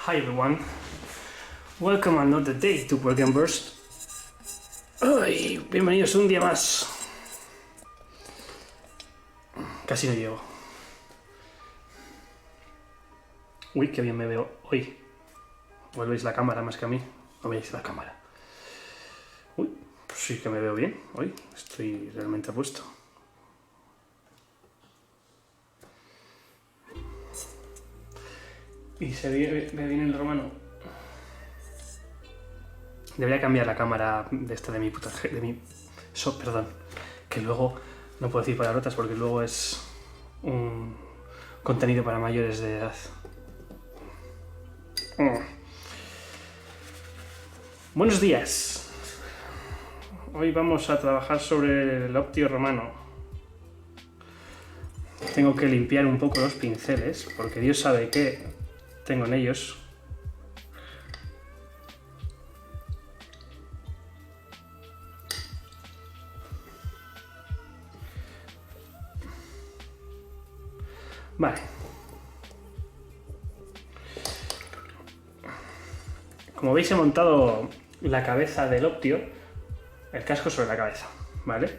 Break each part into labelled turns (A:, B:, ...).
A: Hi everyone, welcome another day to Work and Burst. Ay, bienvenidos un día más. Casi no llego. Uy, qué bien me veo hoy. ¿O veis la cámara más que a mí? ¿O veis la cámara? Uy, pues sí que me veo bien hoy. Estoy realmente a puesto. Y se ve bien el romano. Debería cambiar la cámara de esta de mi puta... perdón. Que luego no puedo decir palabrotas porque luego es un contenido para mayores de edad. Buenos días. Hoy vamos a trabajar sobre el Optio romano. Tengo que limpiar un poco los pinceles porque Dios sabe que tengo en ellos. Vale. Como veis he montado la cabeza del Optio, el casco sobre la cabeza, ¿vale?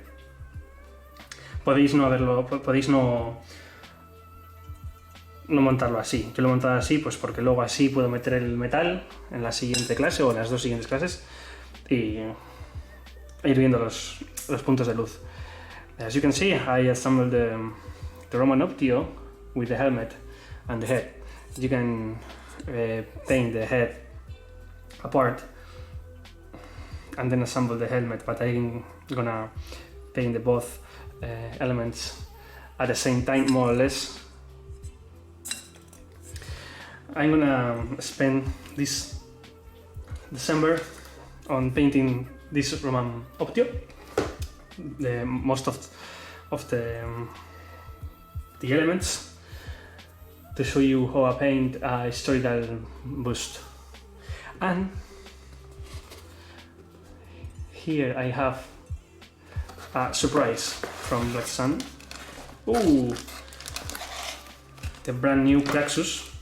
A: Podéis no haberlo, podéis no montarlo así. Yo lo he montado así pues porque luego así puedo meter el metal en la siguiente clase o en las dos siguientes clases y ir viendo los puntos de luz. As you can see, I assembled the Roman Optio with the helmet and the head. You can paint the head apart and then assemble the helmet, but I'm gonna paint the both elements at the same time, more or less. I'm gonna spend this December on painting this Roman Optio, most of the elements, to show you how I paint a historical bust. And here I have a surprise from Black Sun. Ooh, the brand new Praxus.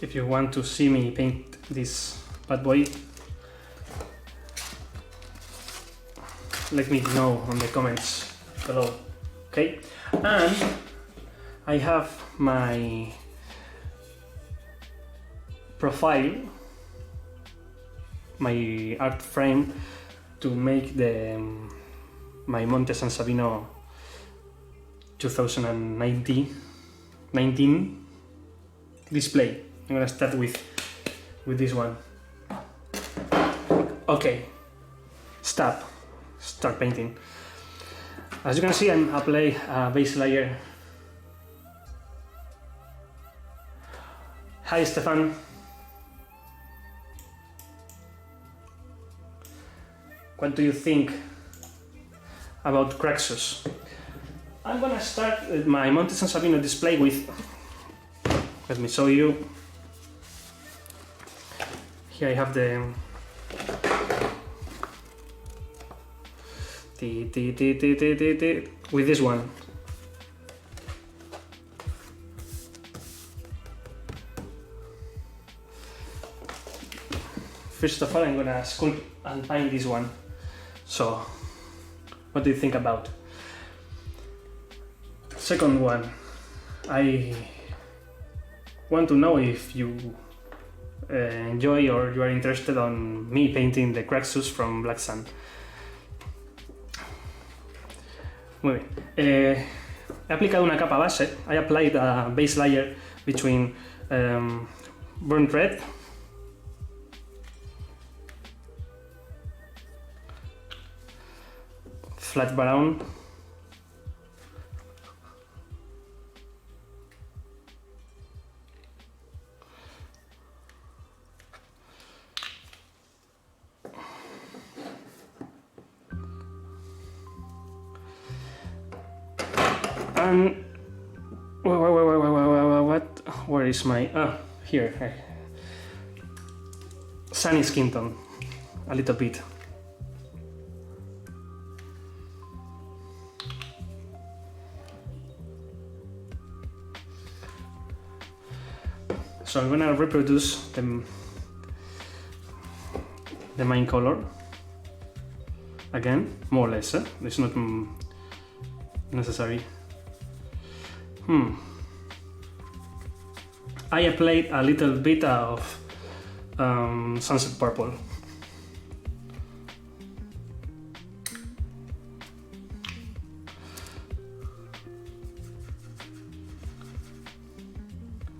A: If you want to see me paint this bad boy, let me know on the comments below, okay? And I have my profile, my art frame to make my Monte San Sabino 2019 display. I'm gonna start with this one. Okay, start painting. As you can see, I'm applying a base layer. Hi Stefan. What do you think about Craxus? I'm gonna start my Monte San Sabino display with, let me show you. Here I have with this one. First of all, I'm gonna sculpt and paint this one. So, what do you think about? Second one, I want to know if you enjoy or you are interested on me painting the Craxus from Black Sun. Muy bien. He aplicado una capa base. I applied a base layer between burnt red, flat brown, and where is my here, sunny skin tone a little bit. So I'm gonna reproduce the main color again, more or less. It's not necessary. I applied a little bit of sunset purple.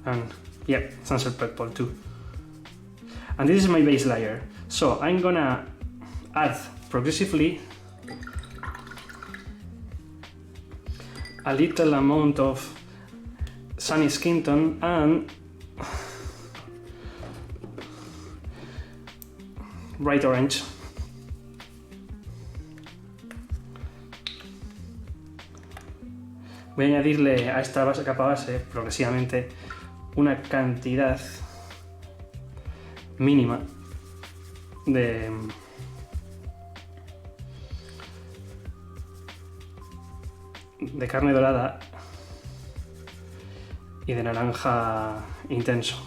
A: And yeah, sunset purple too. And this is my base layer. So I'm gonna add progressively a little amount of sunny skin tone and bright orange. Voy a añadirle a esta capa base progresivamente una cantidad mínima de carne dorada y de naranja intenso,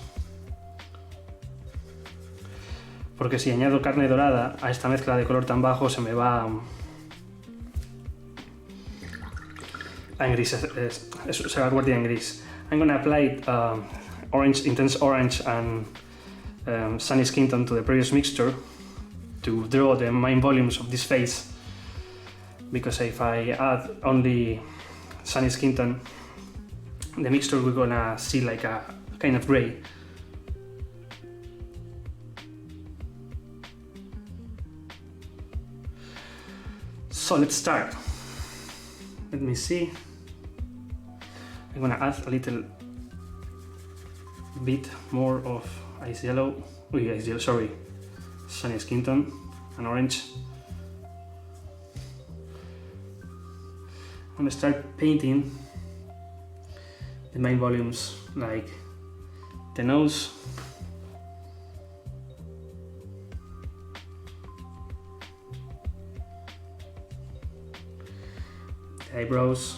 A: porque si añado carne dorada a esta mezcla de color tan bajo se me va a engrisecer, se va a convertir en gris. I'm gonna apply orange, intense orange and sunny skin tone to the previous mixture to draw the main volumes of this face, because if I add only sunny skin tone, the mixture we're gonna see like a kind of gray. So let's start. Let me see. I'm gonna add a little bit more of ice yellow, sunny skin tone and orange. I'm gonna start painting the main volumes, like the nose, the eyebrows,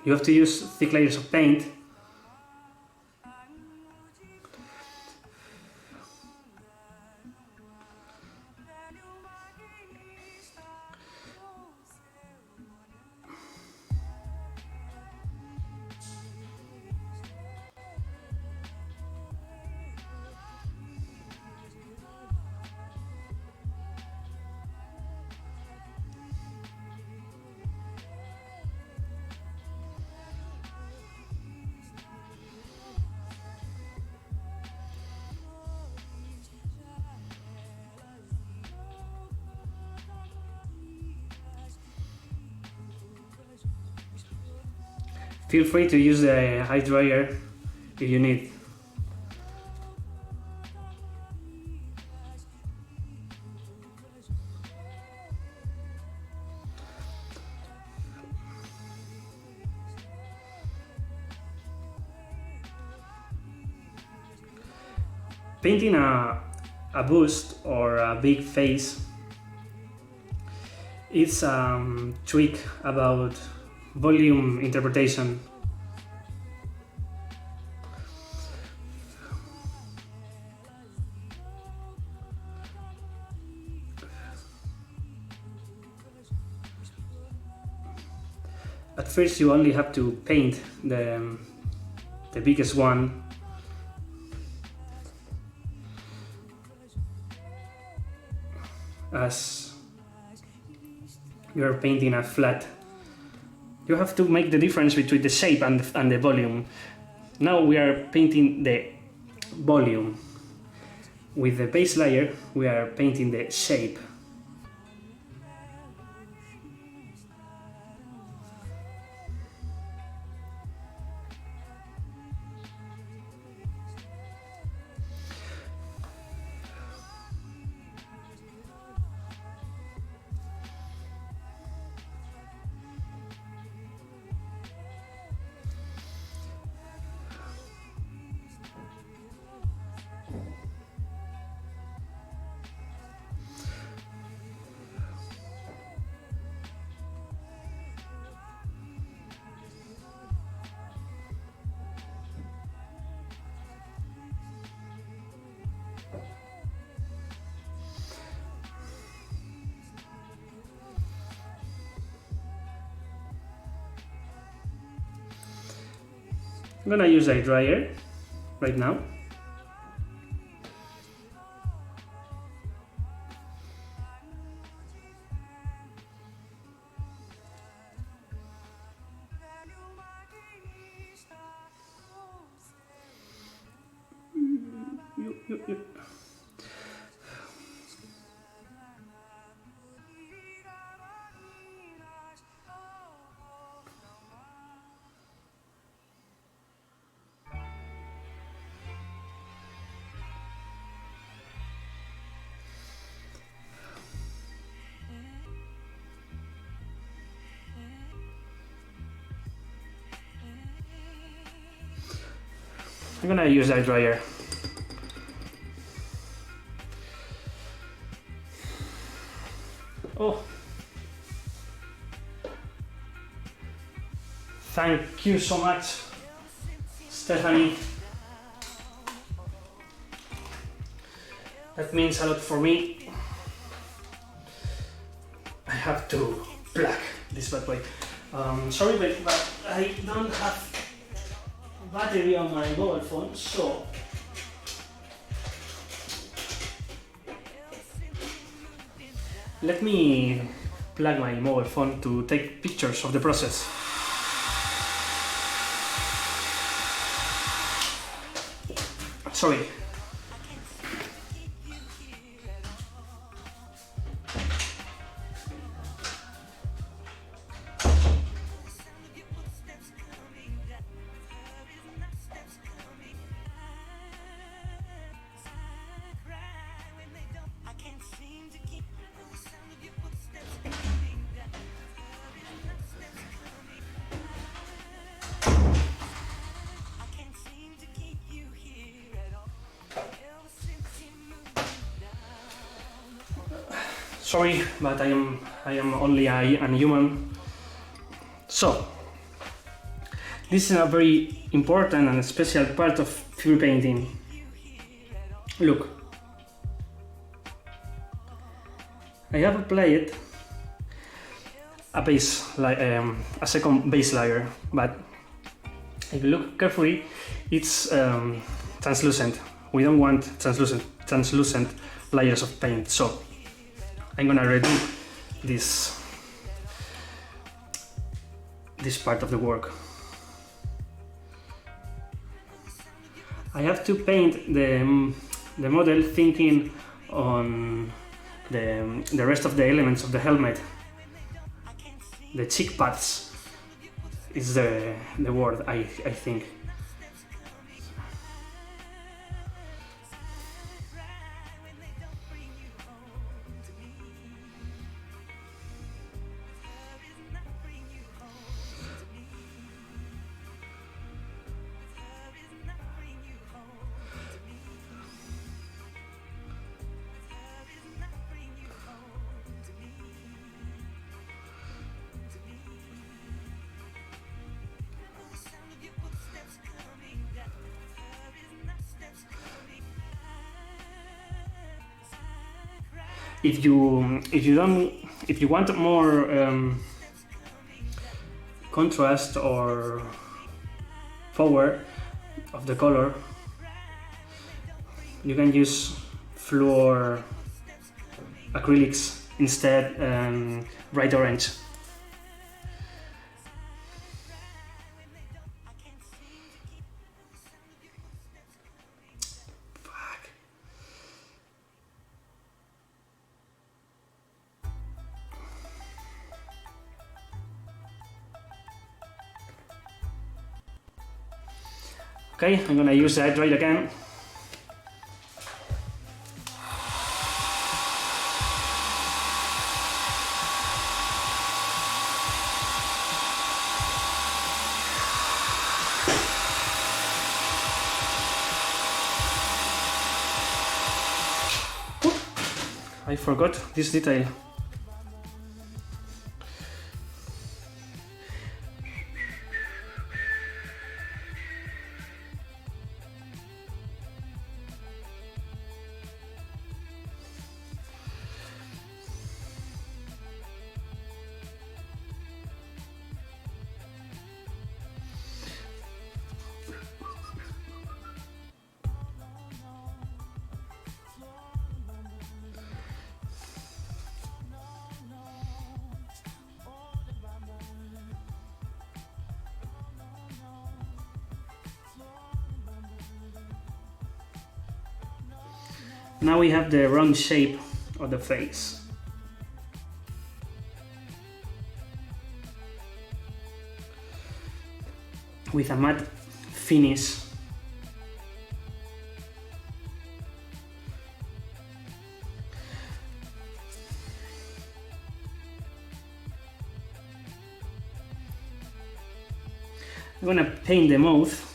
A: you have to use thick layers of paint. Feel free to use the high dryer if you need. Painting a bust or a big face, it's a trick about volume interpretation. At first you only have to paint the biggest one, as you're painting a flat. You have to make the difference between the shape and the volume. Now we are painting the volume. With the base layer, we are painting the shape. I'm gonna use a dryer right now. I'm gonna use that dryer. Oh, thank you so much, Stephanie. That means a lot for me. I have to plug this bad boy. Sorry, but I don't have battery on my mobile phone, so let me plug my mobile phone to take pictures of the process. Sorry. Sorry, but I am only a human. So, this is a very important and special part of fury painting. Look, I have applied a second base layer, but if you look carefully, it's translucent. We don't want translucent layers of paint, so I'm gonna redo this part of the work. I have to paint the model thinking on the rest of the elements of the helmet. The cheek pads is the word, I think. If you want more contrast or power of the color, you can use fluor acrylics instead, bright orange. Okay, I'm gonna use the hydrate again. I forgot this detail. Now we have the round shape of the face. With a matte finish. I'm gonna paint the mouth.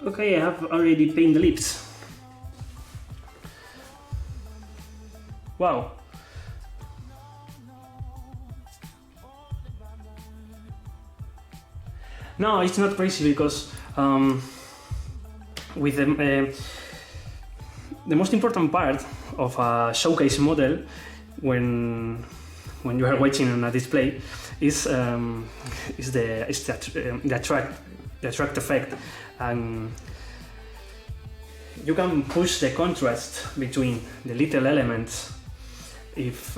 A: Okay, I have already painted the lips. Wow. No, it's not crazy because with the most important part of a showcase model when you are watching on a display is the attract effect, and you can push the contrast between the little elements. If,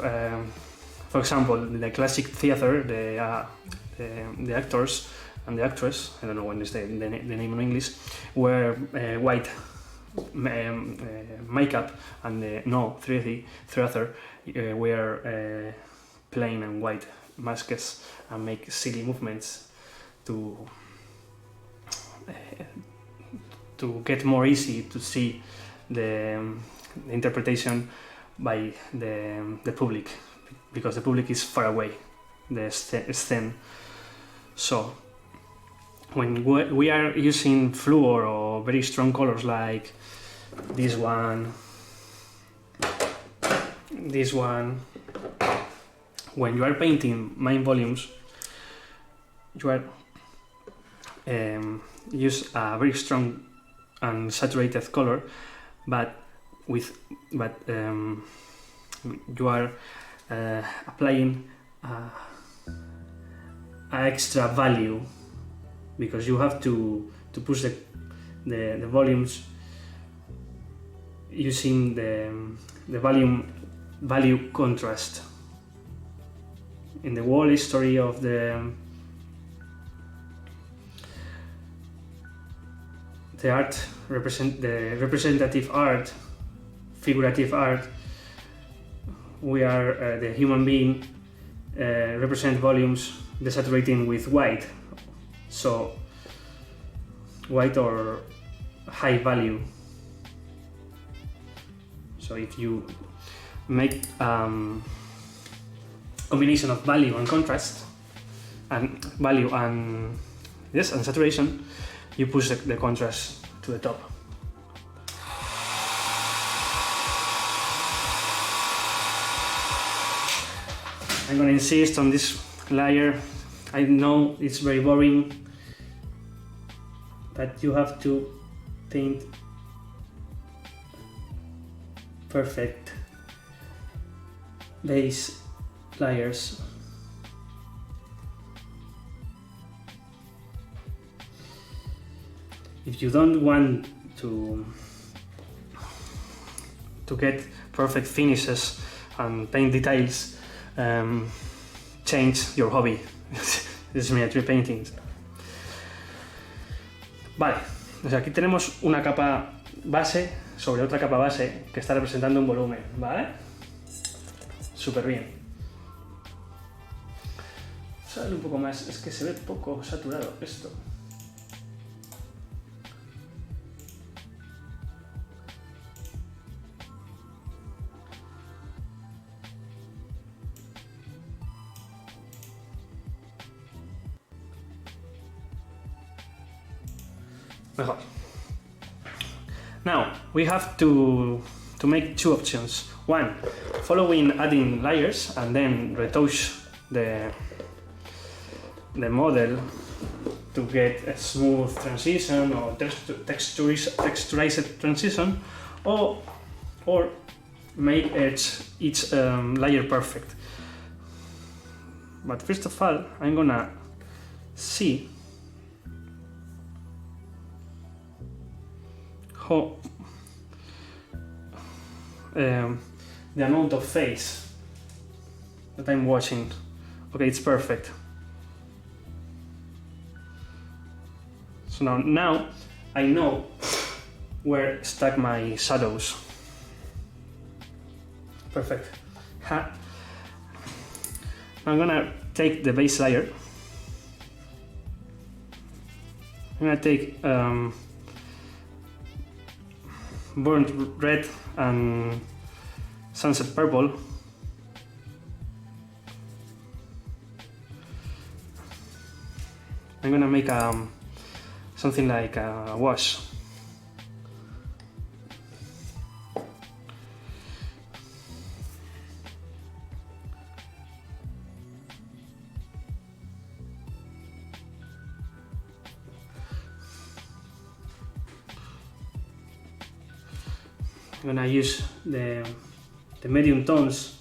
A: for example, in the classic theater, the actors and the actress, I don't know what is the name in English, wear white makeup, and the 3D theater wear plain and white masks and make silly movements to get more easy to see the interpretation by the public, because the public is far away the scene. So when we are using fluor or very strong colors like this one, when you are painting main volumes, you are use a very strong and saturated color, but you are applying extra value, because you have to push the volumes using the value contrast. In the whole history of the art, representative art, figurative art, we are the human being represent volumes desaturating with white, so white or high value. So if you make combination of value and contrast, and value and and saturation, you push the contrast to the top. I'm going to insist on this layer. I know it's very boring, but you have to paint perfect base layers. If you don't want to get perfect finishes and paint details, change your hobby. This is miniature painting. Vale, o sea, aquí tenemos una capa base sobre otra capa base que está representando un volumen, ¿vale? Súper bien. Sale un poco más, es que se ve poco saturado esto. Mejor. Now we have to make two options. One, following adding layers and then retouch the model to get a smooth transition or texturized transition, or make each layer perfect. But first of all, I'm gonna see how the amount of phase that I'm watching. Okay, it's perfect. So now I know where stack my shadows. Perfect. I'm gonna take the base layer. I'm gonna take burnt red and sunset purple. I'm gonna make something like a wash. I'm gonna use the medium tones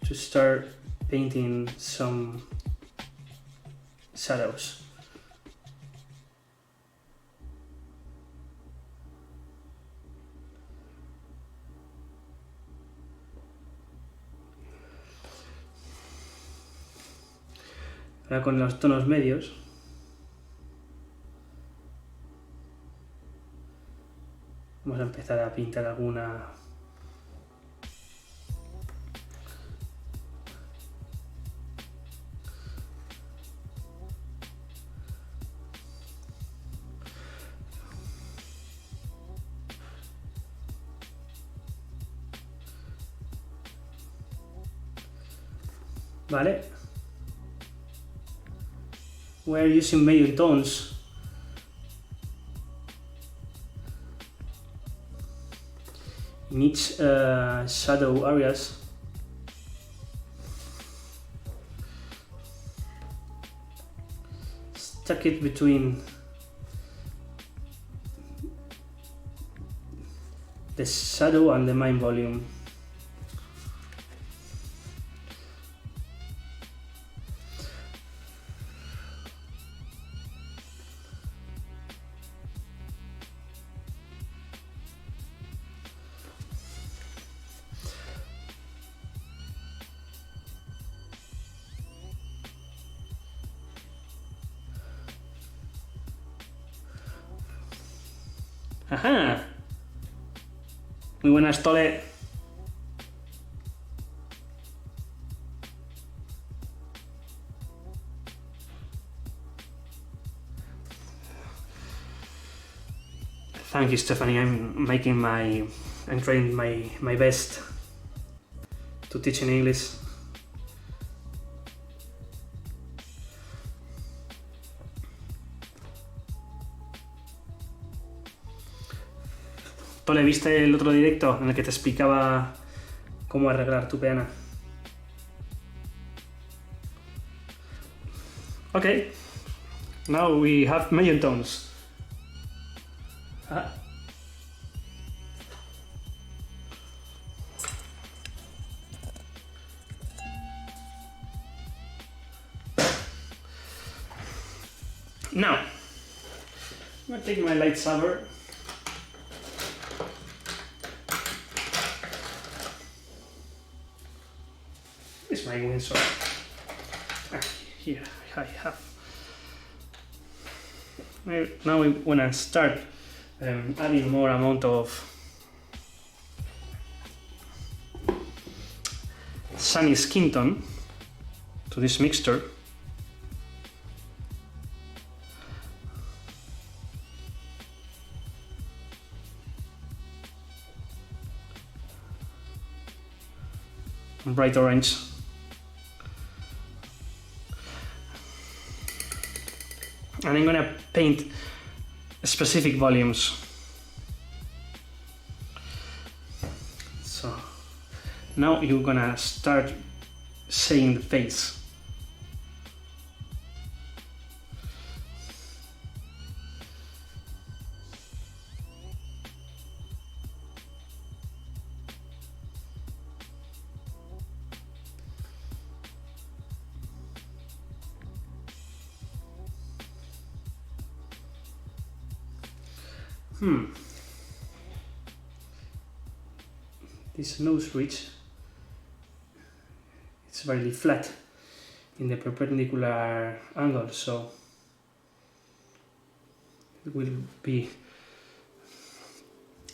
A: to start painting some shadows. Ahora con los tonos medios vamos a empezar a pintar alguna ¿vale? We're using medium tones in each shadow areas. Stuck it between the shadow and the main volume. Ajá. Muy buenas, Tole. Thank you, Stephanie. I'm trying my best to teach in English. Tole, ¿viste el otro directo en el que te explicaba cómo arreglar tu peana? Okay, now we have medium tones. Now, I'm going to take my light saber. It's my Windsor. Here I have. Now we want to start adding more amount of sunny skin tone to this mixture. Bright orange. And I'm gonna paint specific volumes. So now you're gonna start seeing the face. This nose ridge, it's very flat in the perpendicular angle, so it will be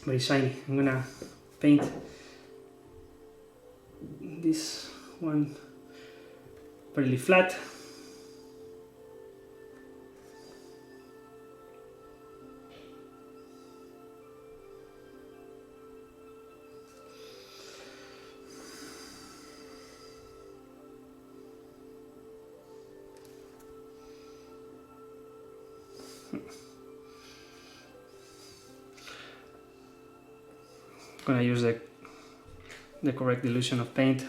A: very shiny. I'm gonna paint this one very flat. I'm gonna use the correct dilution of paint.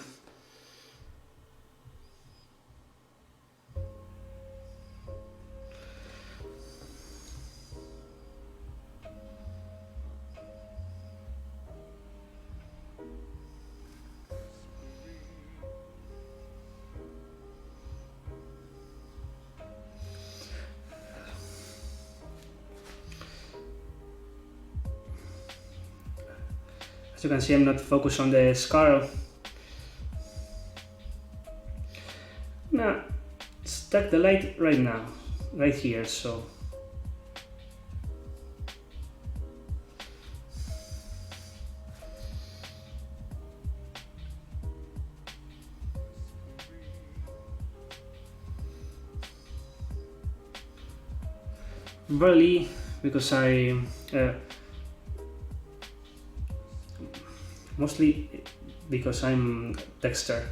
A: As you can see, I'm not focused on the scar. Now, stack the light right now, right here, so. Barely, because mostly because I'm Dexter.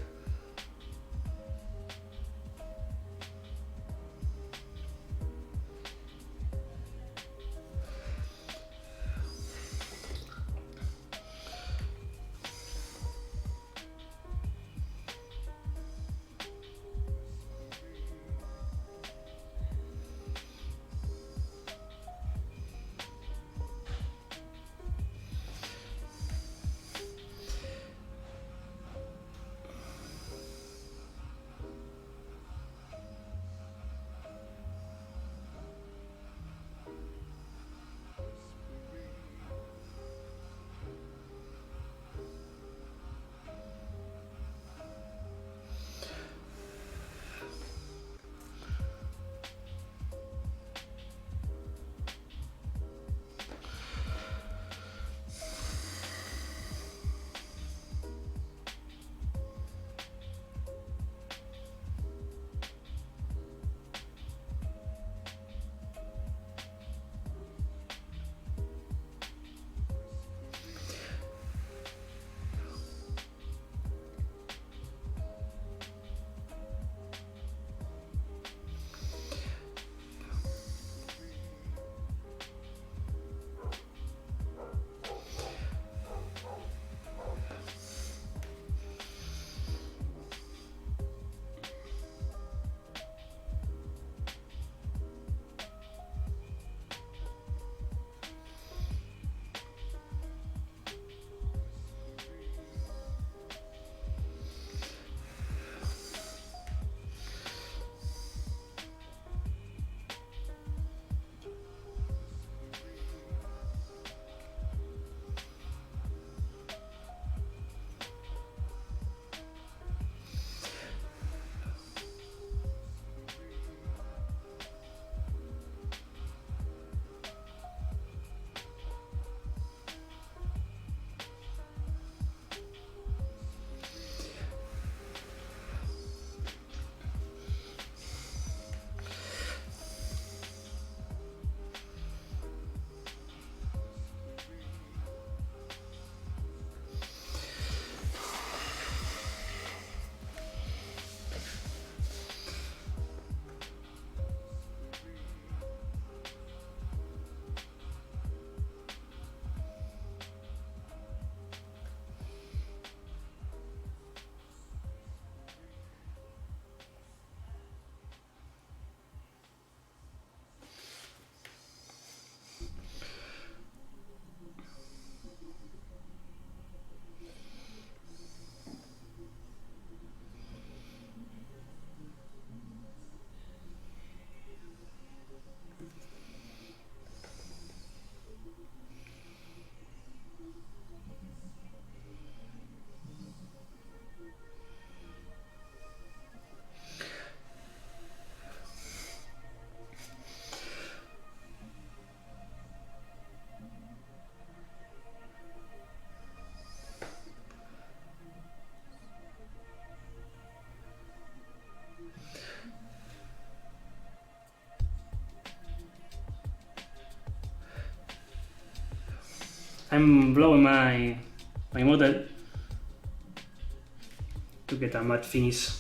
A: I'm blowing my model to get a matte finish.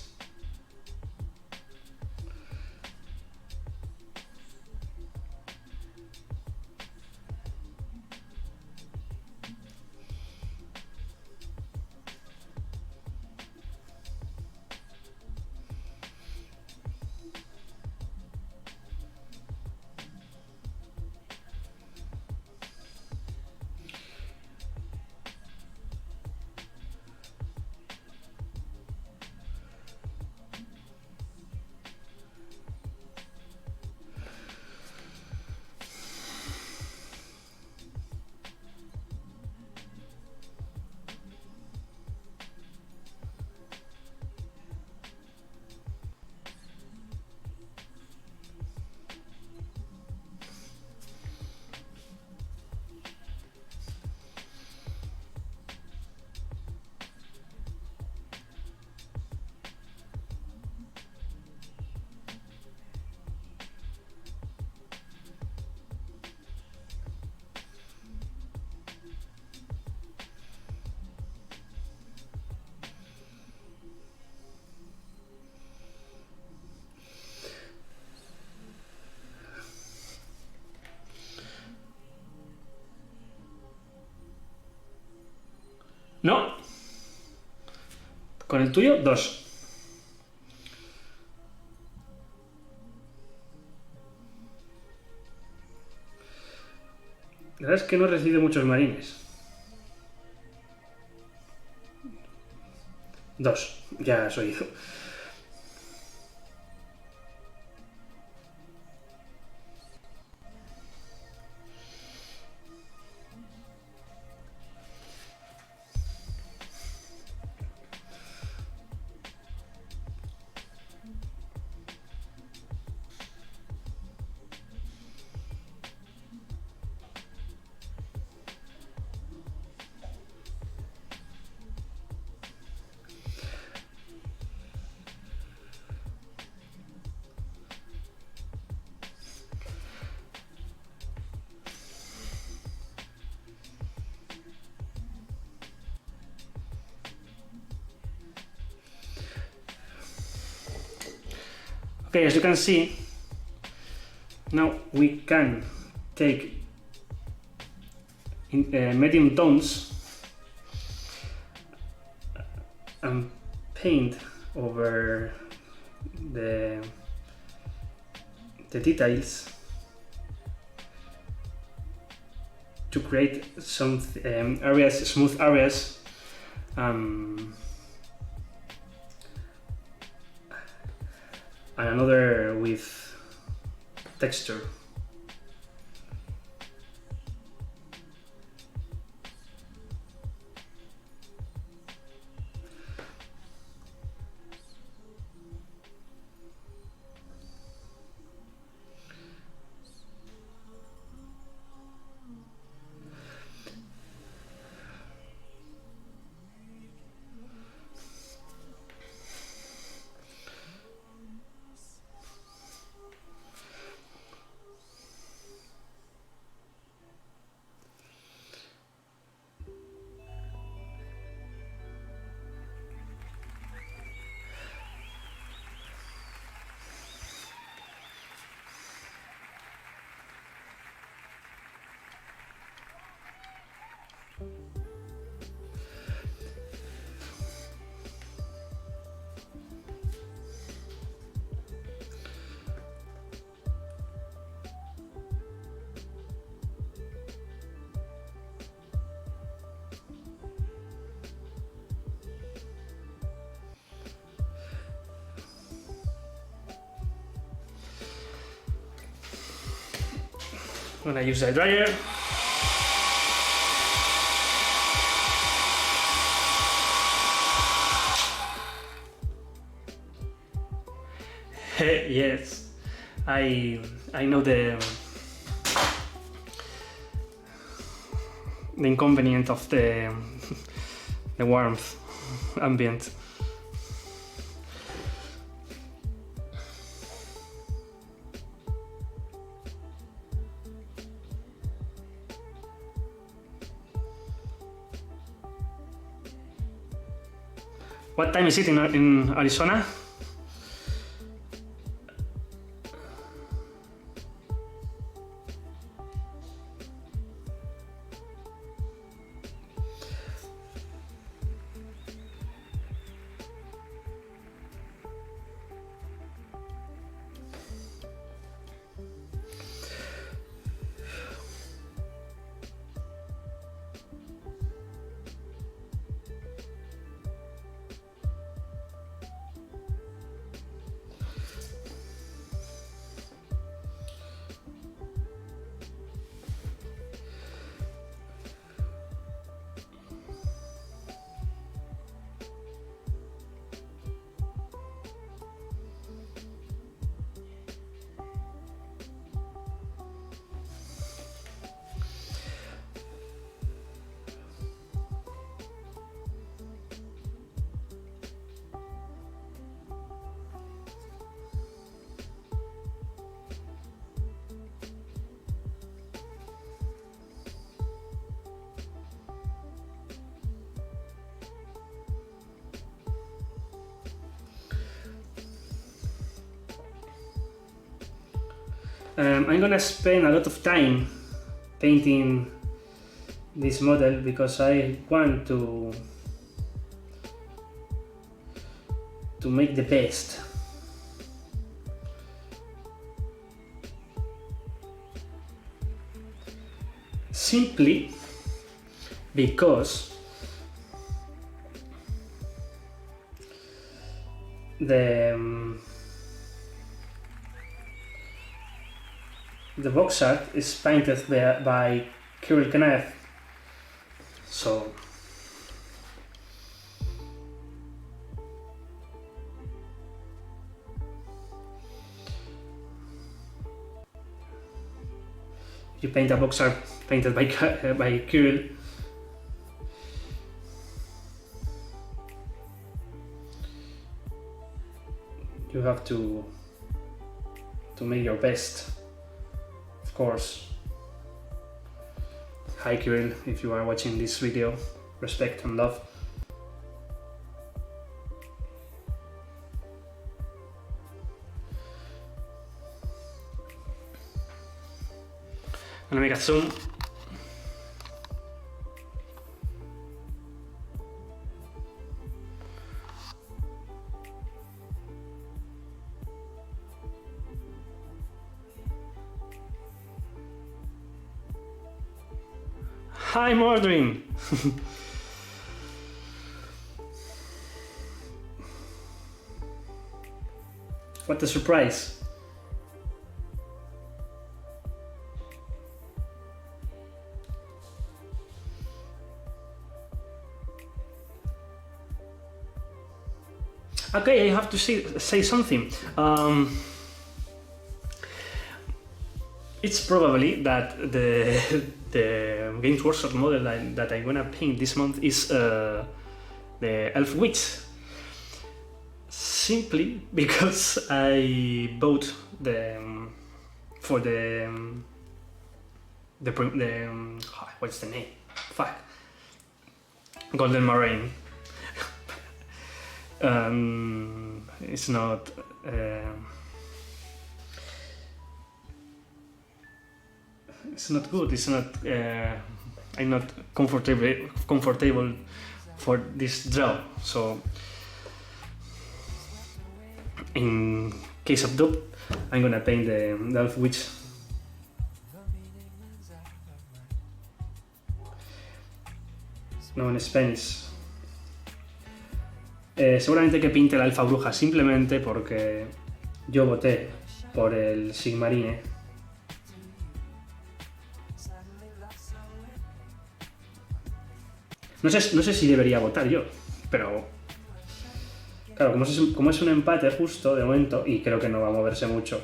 A: No. Con el tuyo, 2. La verdad es que no he recibido muchos marines. 2. Ya has oído. Okay, as you can see, now we can take medium tones and paint over the details to create some areas, smooth areas, and another with texture. I'm gonna use a dryer. Yes, I know the inconvenience of the warmth ambient. What time is it in Arizona? I'm gonna spend a lot of time painting this model because I want to make the best. Simply because the box art is painted by Kirill Knaev, so if you paint a box art painted by Kirill, you have to make your best. Of course. Hi Kirill, if you are watching this video, respect and love. I'm gonna make a zoom. I'm ordering. What a surprise. Okay, I have to say something. It's probably that the Games Workshop model that I'm gonna paint this month is the Elf Witch. Simply because I bought what's the name? Fuck. Golden Moraine. It's not. It's not good. It's not. I'm not comfortable for this draw. So, in case of doubt, I'm gonna paint the Elf Witch. No, en Spanish. Seguramente que pinte la Alfa Bruja simplemente porque yo voté por el Sigmarine. No sé si debería votar yo, pero claro, como es un empate justo de momento y creo que no va a moverse mucho.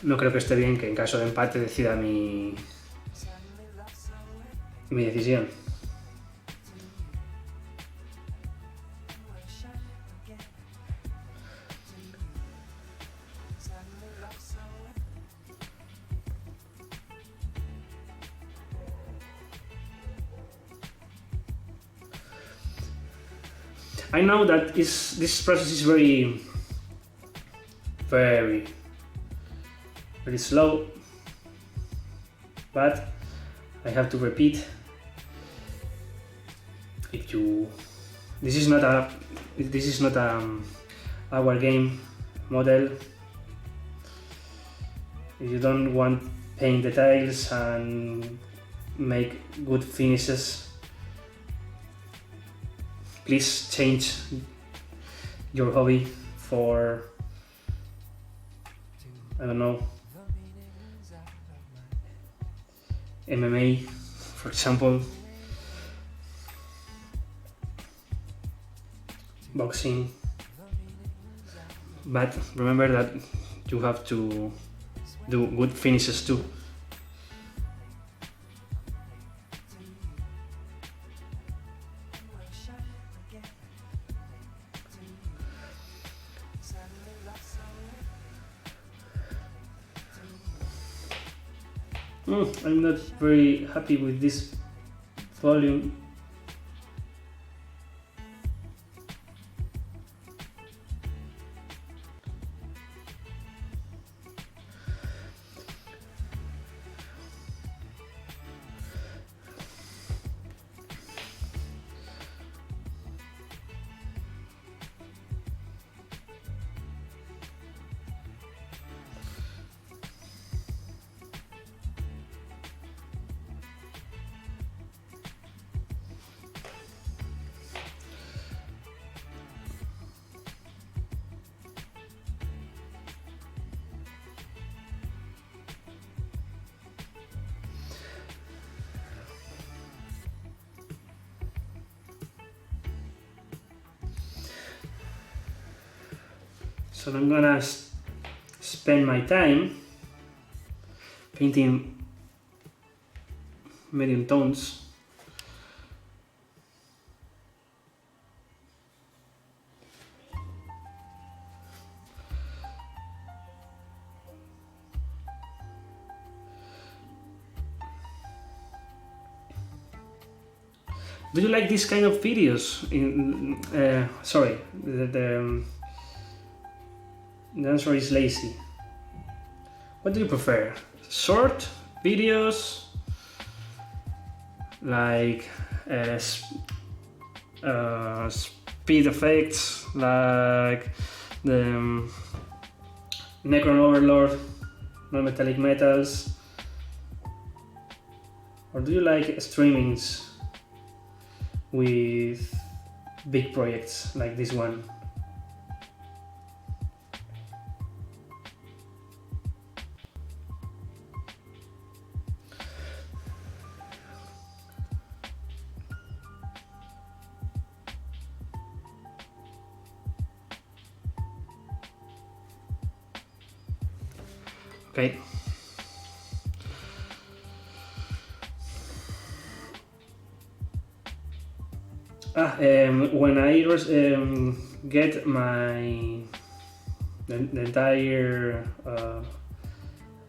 A: no creo que esté bien que en caso de empate decida mi decisión. I know that this process is very slow, but I have to repeat. This is not our game model. If you don't want paint details and make good finishes, please change your hobby for, I don't know, MMA, for example, boxing. But remember that you have to do good finishes too. I'm not very happy with this volume. So I'm gonna spend my time painting medium tones. Do you like this kind of videos? Sorry, the answer is lazy. What do you prefer? Short videos, like speed effects, like the Necron Overlord, non-metallic metals, or do you like streamings with big projects like this one? Okay. When I get the entire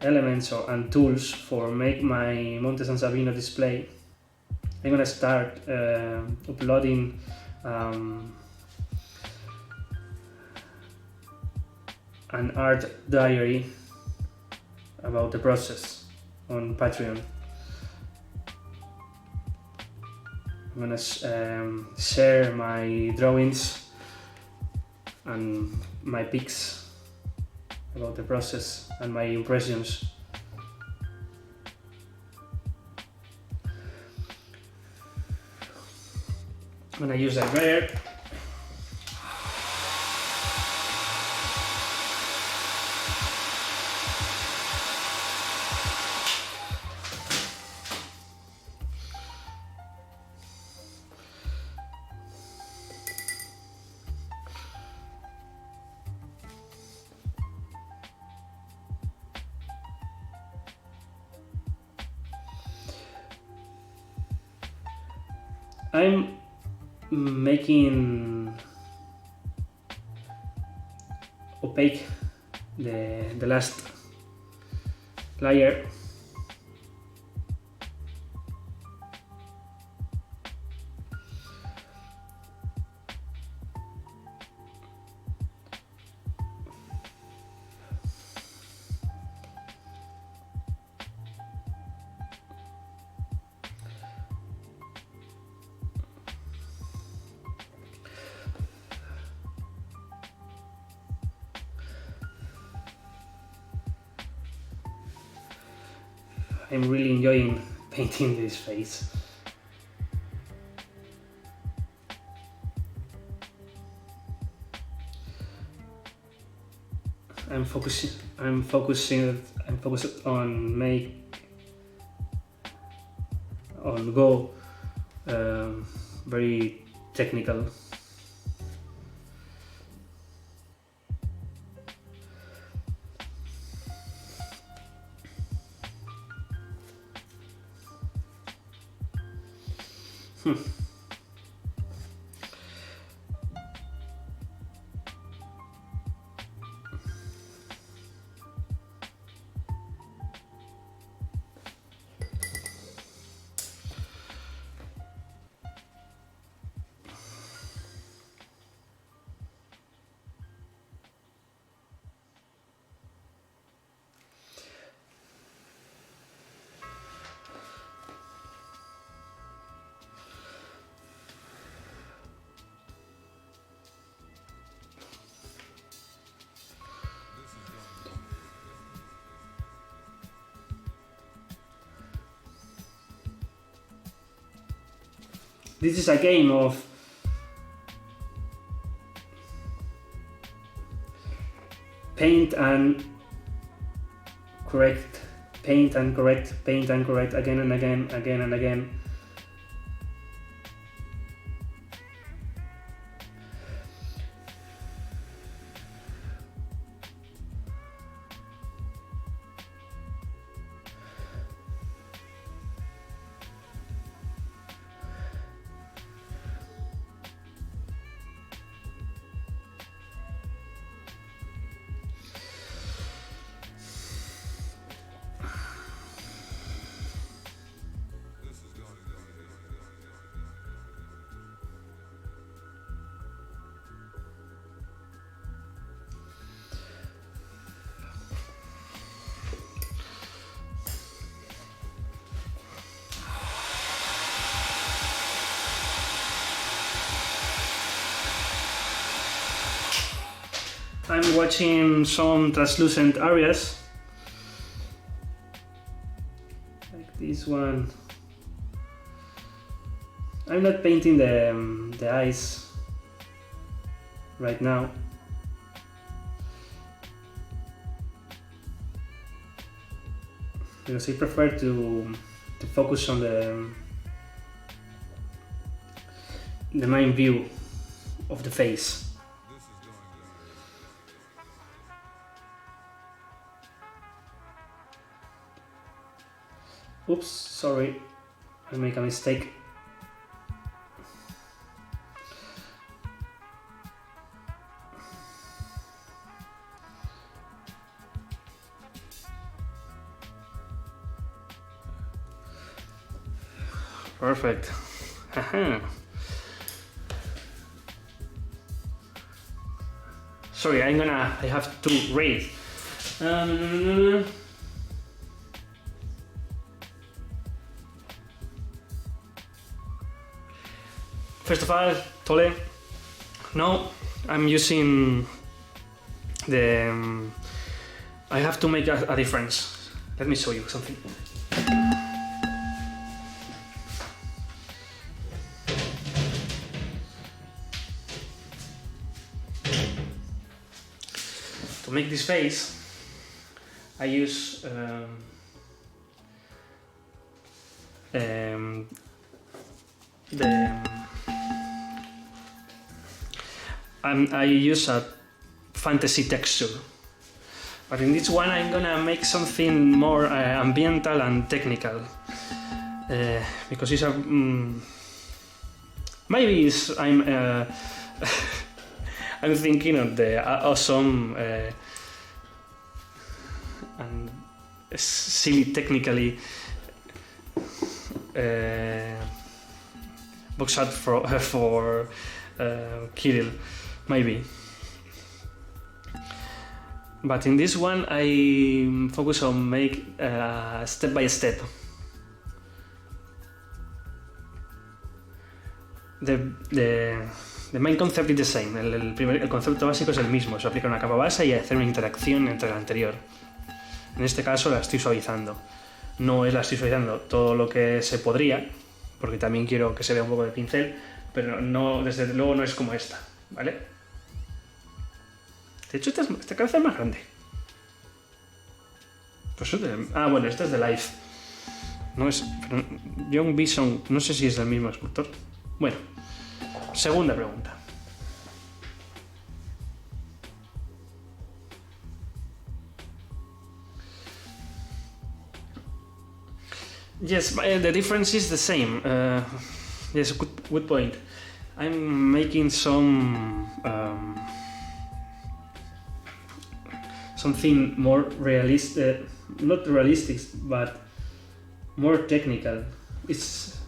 A: elements and tools for make my Monte San Sabino display, I'm gonna start uploading an art diary about the process on Patreon. I'm gonna share my drawings and my pics about the process and my impressions. I'm gonna use a dryer. I'm making opaque the last layer. I'm really enjoying painting this face. I'm focused on go very technical. This is a game of paint and correct, paint and correct, paint and correct, again and again, again and again. I'm watching some translucent areas, like this one. I'm not painting the eyes right now. Because I prefer to focus on the main view of the face. Oops, sorry, I make a mistake. Perfect. Sorry, I have to read. First of all, Tole, no, I'm using the... I have to make a difference. Let me show you something. To make this face, I use I use a fantasy texture, but in this one I'm gonna make something more ambiental and technical, because it's a Maybe I'm I'm thinking of the awesome and silly technically box art for Kirill, maybe. But in this one, I focus on make step by step. The main concept is the same. El concepto básico es el mismo. Se aplica una capa base y hacer una interacción entre la anterior. En este caso la estoy suavizando. No la estoy suavizando todo lo que se podría, porque también quiero que se vea un poco de pincel, pero no, desde luego no es como esta, ¿vale? De hecho, esta cabeza es más grande. Pues bueno, esta es de Life. No es. John Bison, no sé si es del mismo escultor. Bueno, segunda pregunta. Yes, the difference is the same. Yes, good point. I'm making something more realistic, not realistic, but more technical. It's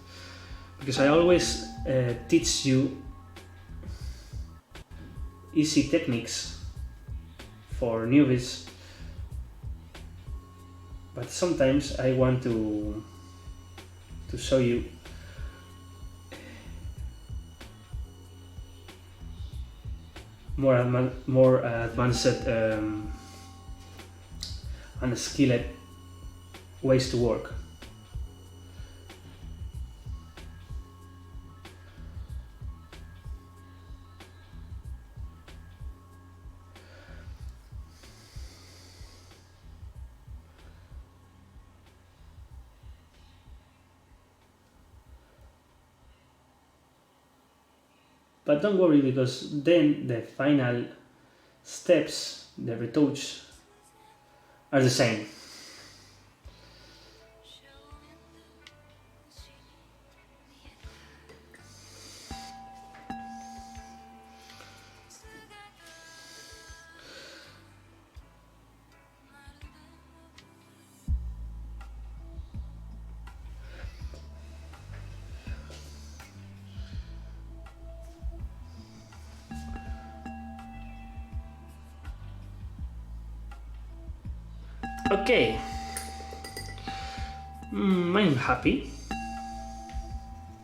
A: because I always teach you easy techniques for newbies, but sometimes I want to show you more advanced and skilled ways to work. But don't worry, because then the final steps, the retouch, are the same. Okay, I'm happy.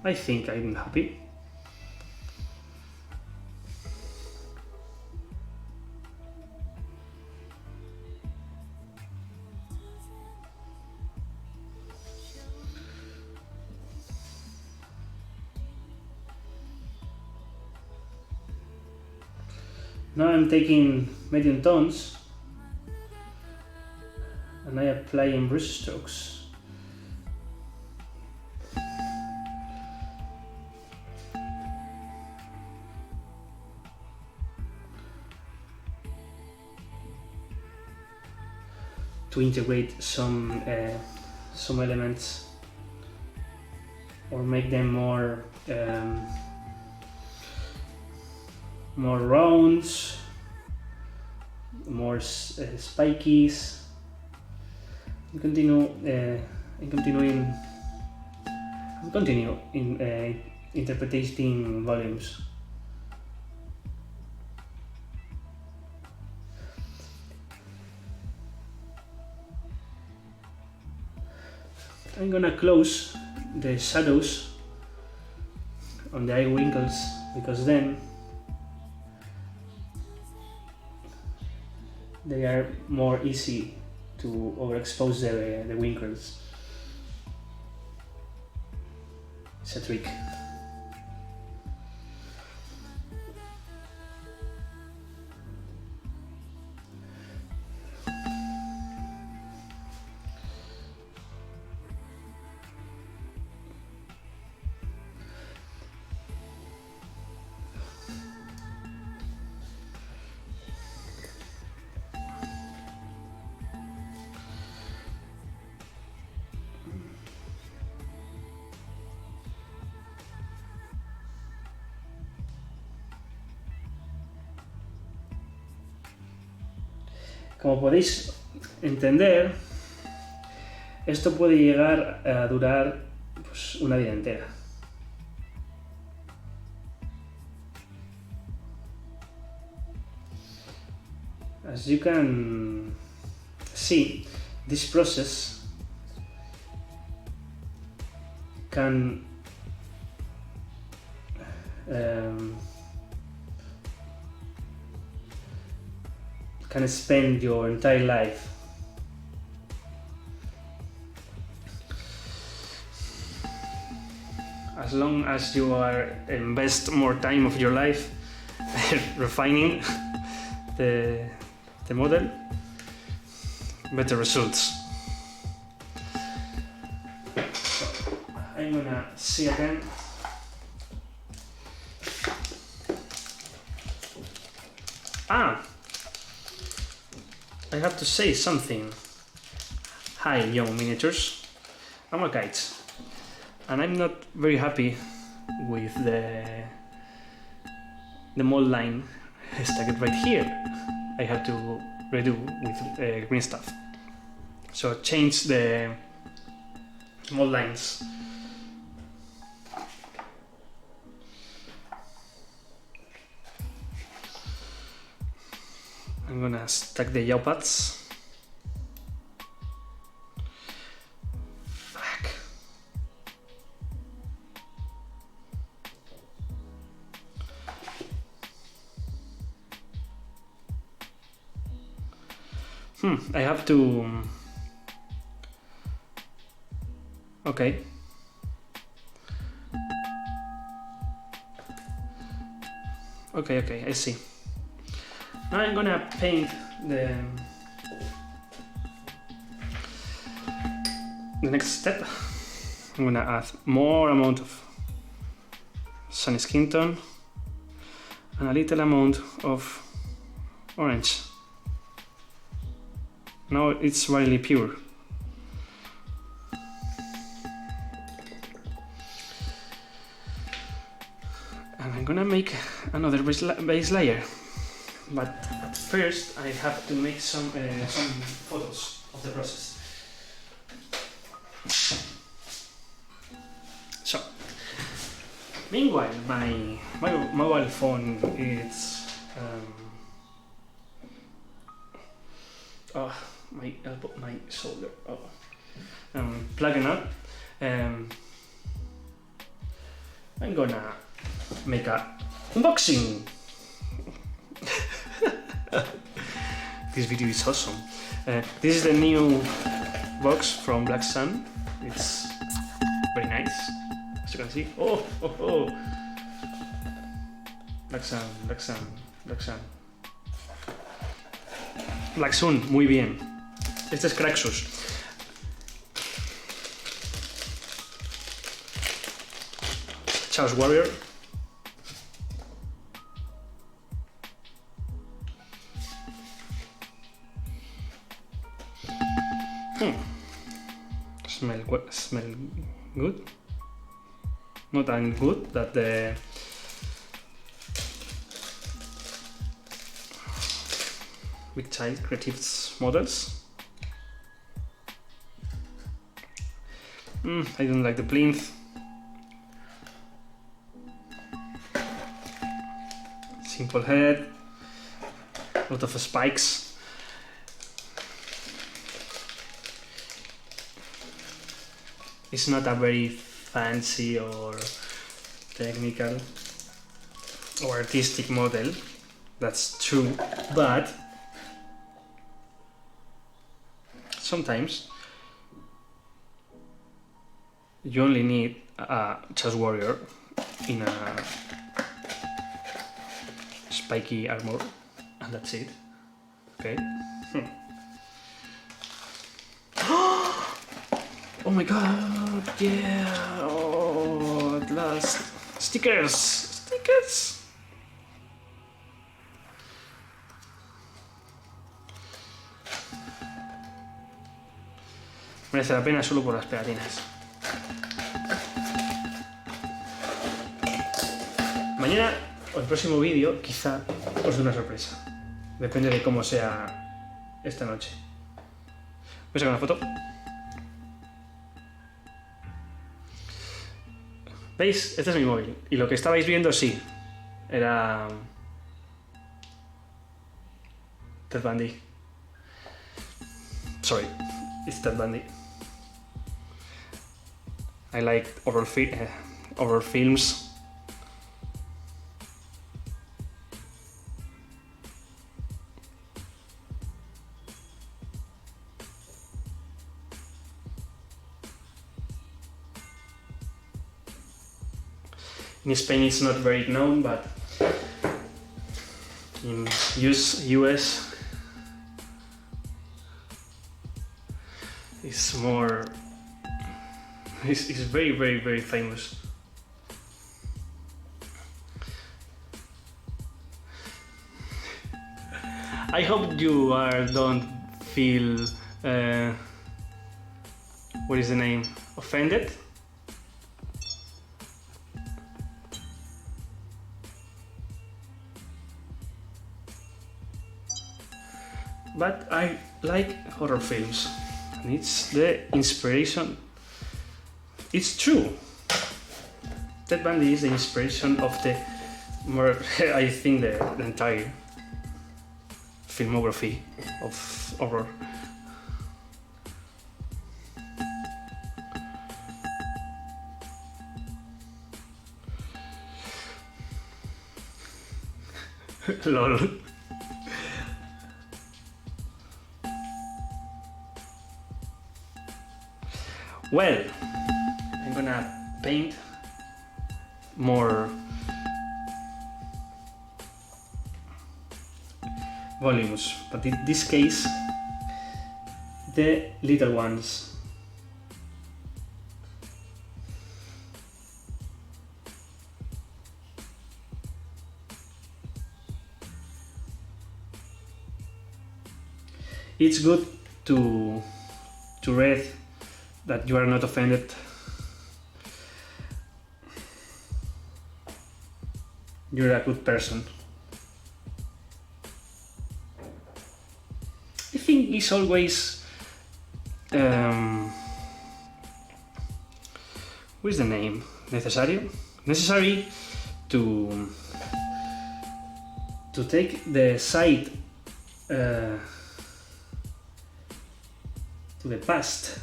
A: I think I'm happy. Now I'm taking medium tones and I apply in brush strokes. To integrate some elements or make them more rounds, more spikies. And continue in interpreting volumes. I'm gonna close the shadows on the eye winkles, because then they are more easy to overexpose the winkles. It's a trick. como podéis entender, esto puede llegar a durar pues, una vida entera. As you can see, this process can spend your entire life. As long as you invest more time of your life refining the model, better results. So I'm gonna see again. I have to say something. Hi, young miniatures. I'm a kite, and I'm not very happy with the mold line stuck right here. I have to redo with green stuff. So change the mold lines. I'm gonna stack the yaw pads. Fuck. I have to... Okay. Okay, I see. Now I'm gonna paint the next step. I'm gonna add more amount of sunny skin tone and a little amount of orange. Now it's really pure. And I'm gonna make another base layer. But at first I have to make some photos of the process. So, meanwhile, my mobile phone is my elbow, my shoulder. Plugging up. I'm gonna make a unboxing. This video is awesome. This is the new box from Black Sun. It's very nice, as you can see. Oh. Black Sun. Black Sun, muy bien. Este es Craxus. Chaos Warrior. Smell good. Not that good that the Big Child Creatives models. I don't like the plinth. Simple head. A lot of spikes. It's not a very fancy or technical or artistic model, that's true, but sometimes you only need a Chaos Warrior in a spiky armor, and that's it. Okay. Oh my god, yeah, oh, at last. Stickers! Merece la pena solo por las pegatinas. Mañana, o el próximo vídeo, quizá os dé una sorpresa. Depende de cómo sea esta noche. Voy a sacar una foto. ¿Veis? Este es mi móvil. Y lo que estabais viendo, sí, era Ted Bundy. Sorry, it's Ted Bundy. I like horror films. In Spain it's not very known, but in US it's more. It's very, very, very famous. I hope you don't feel what is the name? Offended? But I like horror films, and it's the inspiration. It's true. Ted Bundy is the inspiration of the I think the entire filmography of horror. Lol. Well, I'm gonna paint more volumes, but in this case, the little ones. It's good to read that you are not offended. You're a good person. I think it's always what is the name? Necessary to take the side to the past,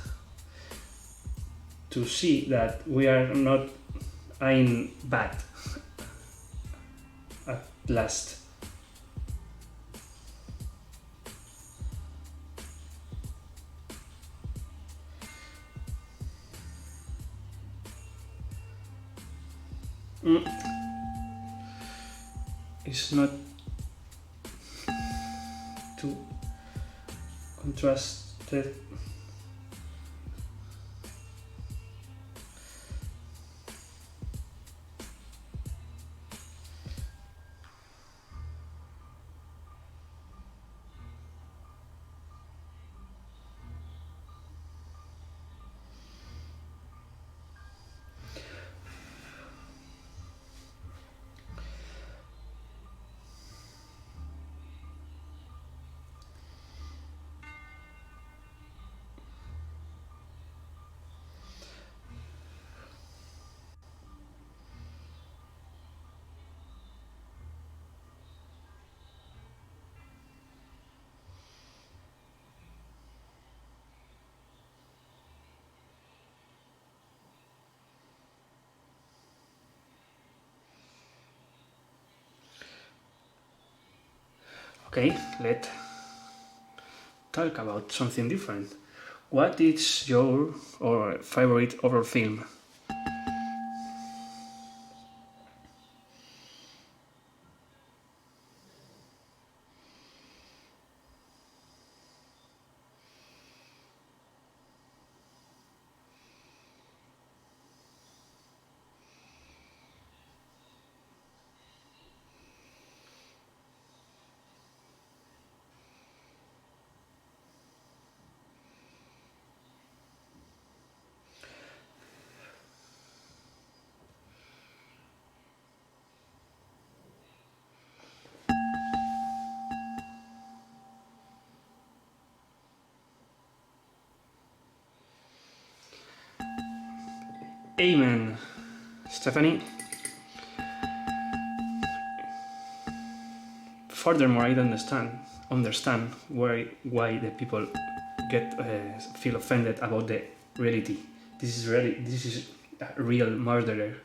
A: to see that we are not in bad at last. It's not too contrasted. Okay, let's talk about something different. What is your favorite horror film? Amen, Stephanie. Furthermore, I don't understand why the people feel offended about the reality. This is a real murderer.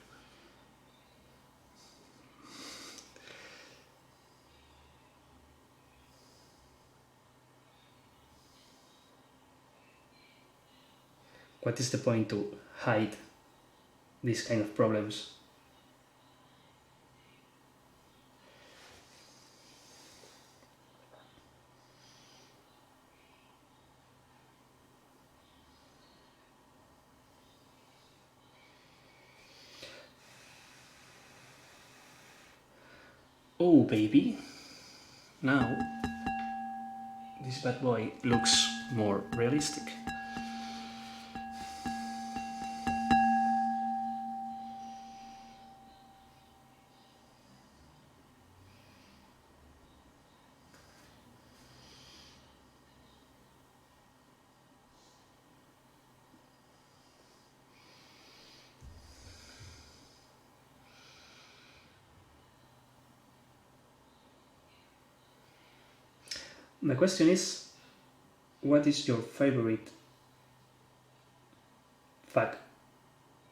A: What is the point to hide these kind of problems? Oh baby, now this bad boy looks more realistic. The question is, what is your favorite... Fuck,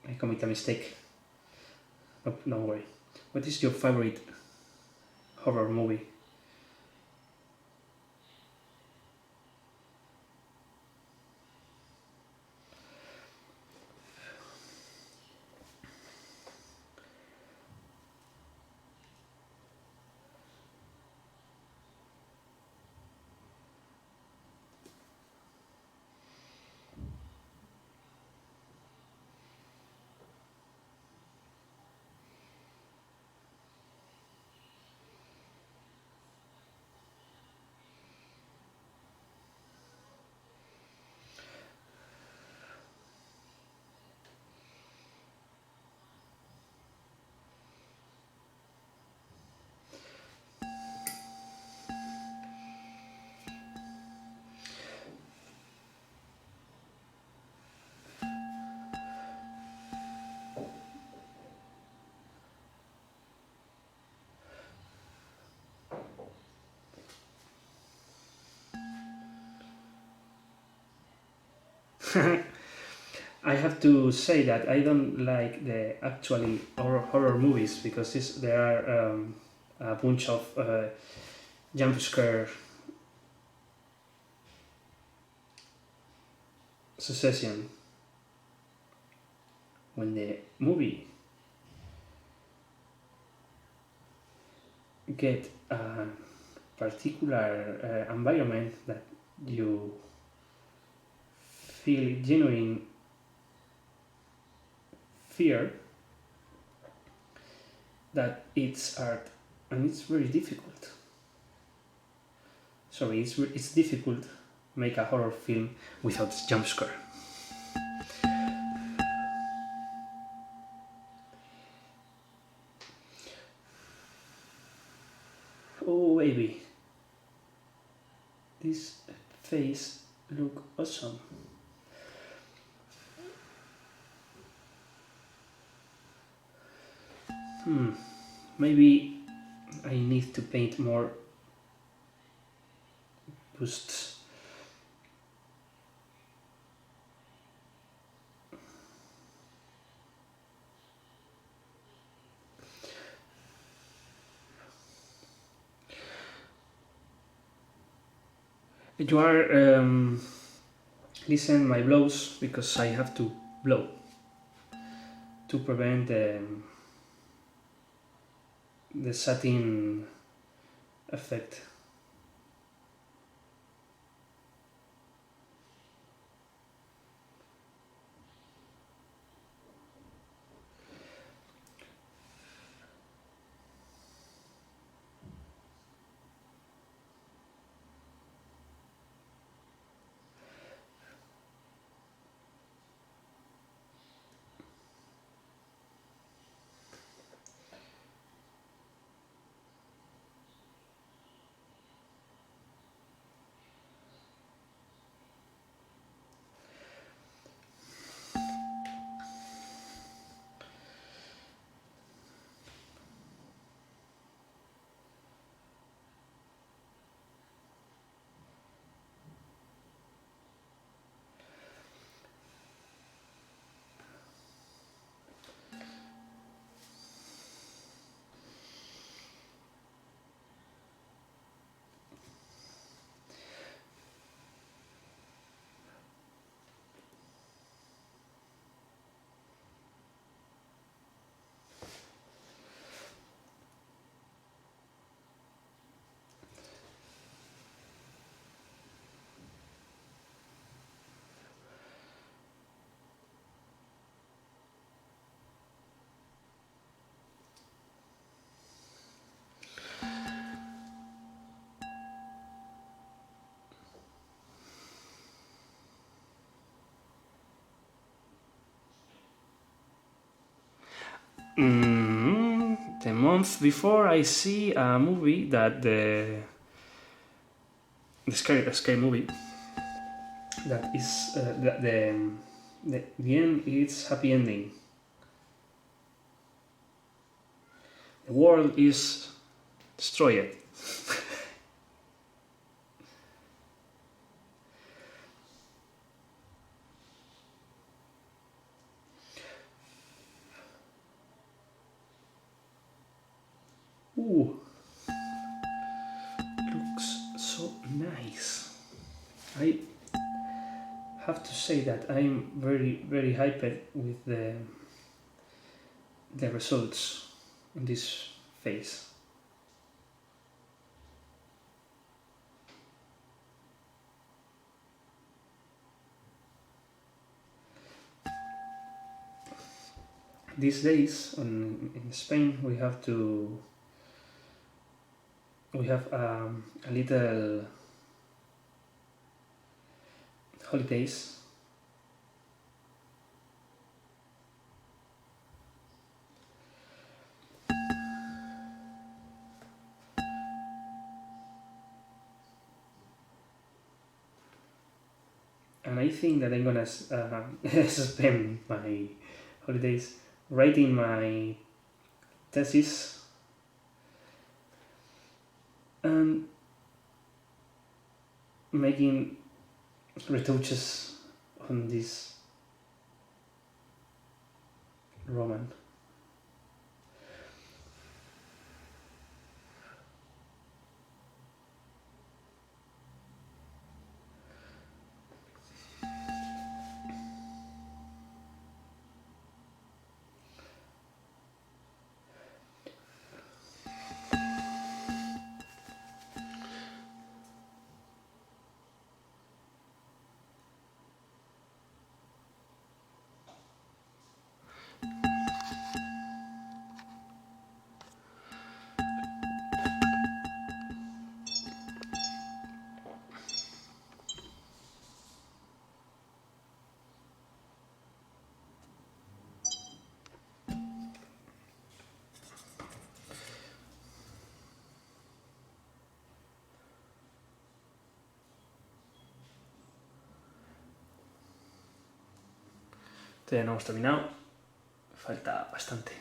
A: I commit a mistake. Oh, don't worry. What is your favorite horror movie? I have to say that I don't like the actually horror movies because there are a bunch of jump scare succession. When the movie get a particular environment that you feel genuine fear, that it's art, and it's very difficult. Sorry, it's difficult make a horror film without jump scare. Oh baby, this face look awesome. Maybe I need to paint more boosts. You are listen my blows because I have to blow to prevent the satin effect. The month before, I see a movie that the scary movie that is the end is happy ending. The world is destroyed. Ooh, looks so nice. I have to say that I'm very hyped with the results in this phase. These days in Spain we have a little holidays. And I think that I'm gonna spend my holidays writing my thesis and making retouches on this roman. Todavía no hemos terminado, falta bastante.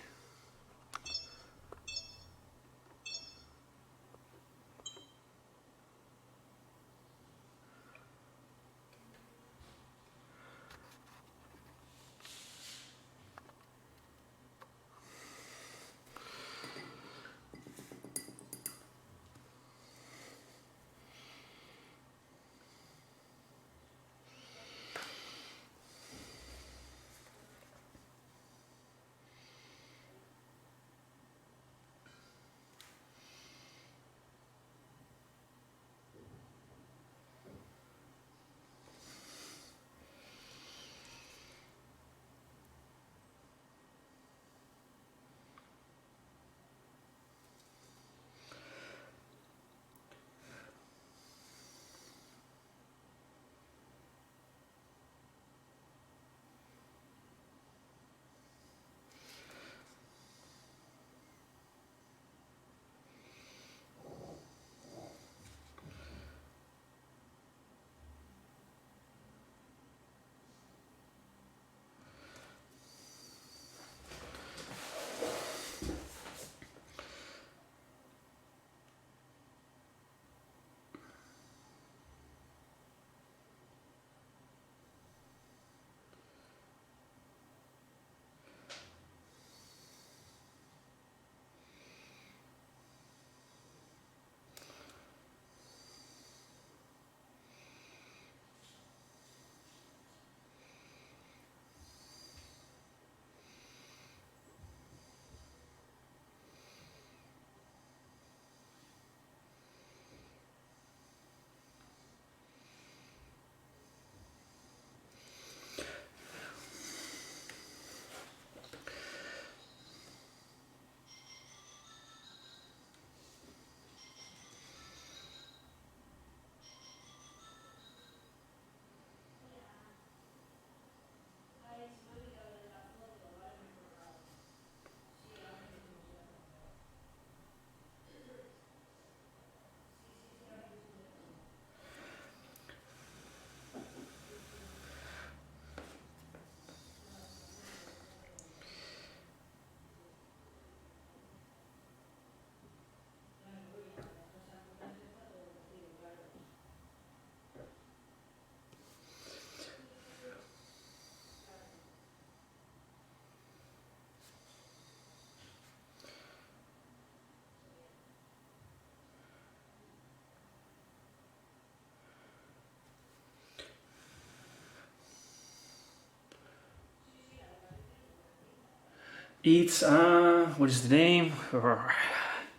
A: It's what is the name?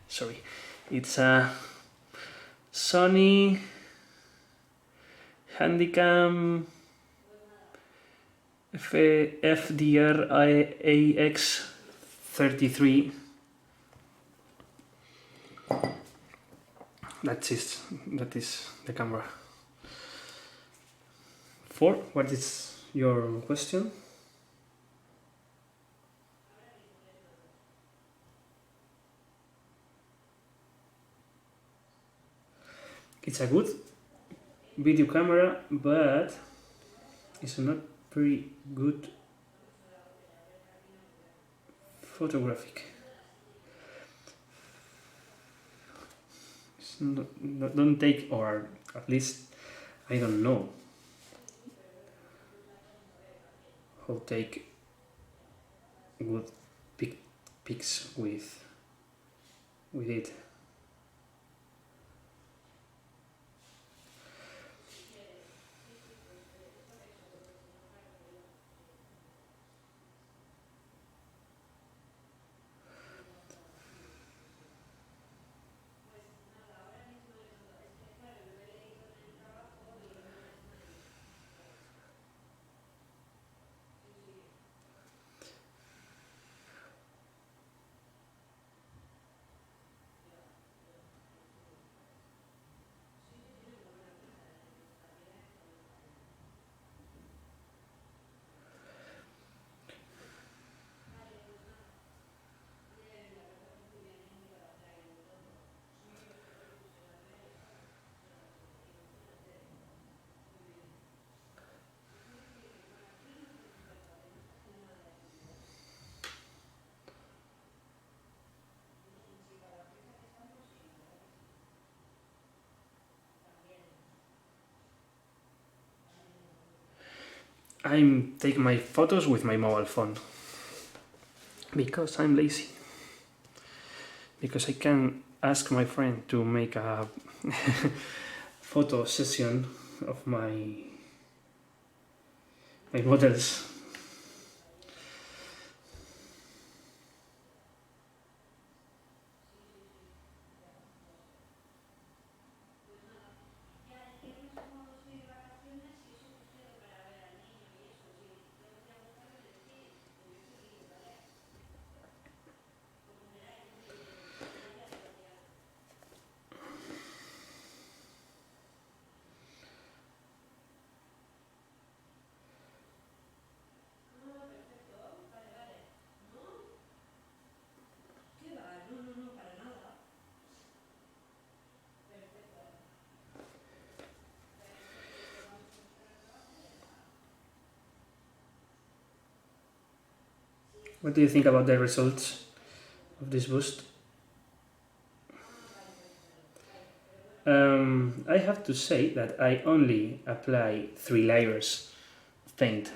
A: Sorry, it's a Sony Handycam FDR-AX 33. That is the camera. What is your question? It's a good video camera, but it's not very good photographic. It's don't take, or at least I don't know how take good pics with it. I'm taking my photos with my mobile phone because I'm lazy. Because I can ask my friend to make a photo session of my models. What do you think about the results of this boost? I have to say that I only apply 3 layers of paint.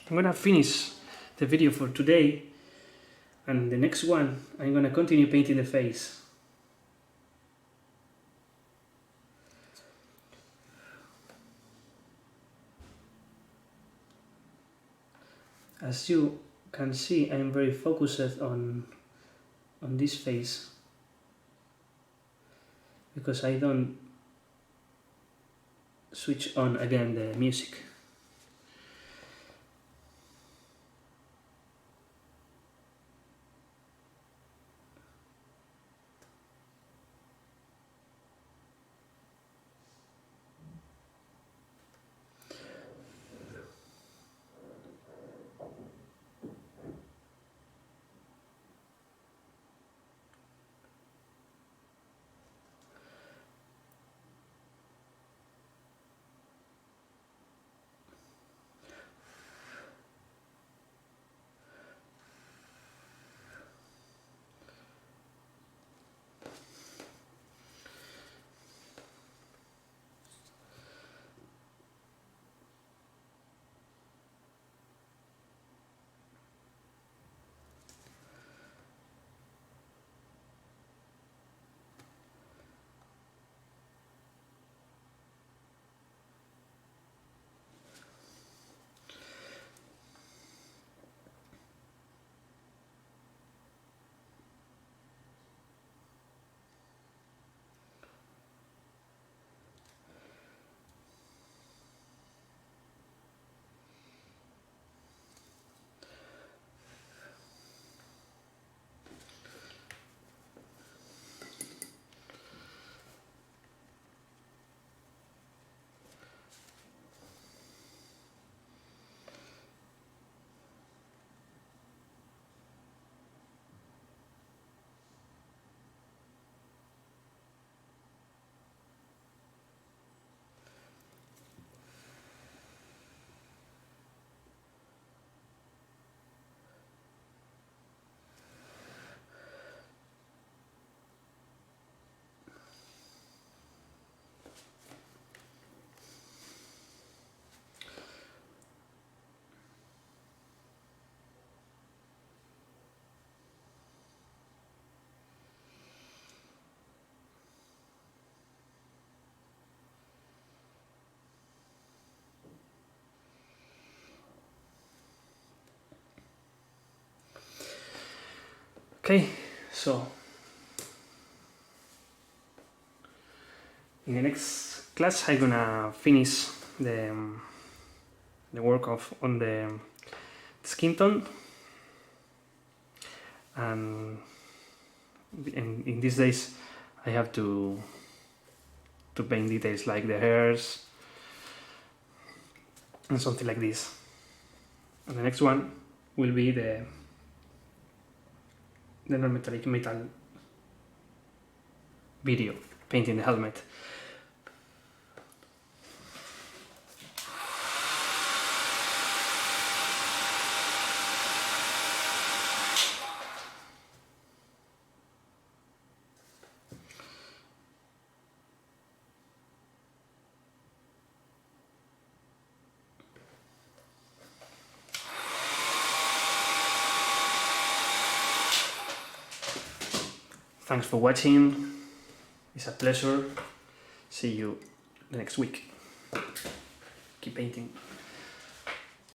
A: I'm gonna finish the video for today, and the next one I'm gonna continue painting the face. As you can see, I'm very focused on this face because I don't switch on again the music. Okay, so in the next class I'm gonna finish the work on the skin tone, and in these days I have to paint details like the hairs and something like this. And the next one will be the non-metallic metal video, painting the helmet. Thanks for watching. It's a pleasure. See you next week. Keep painting.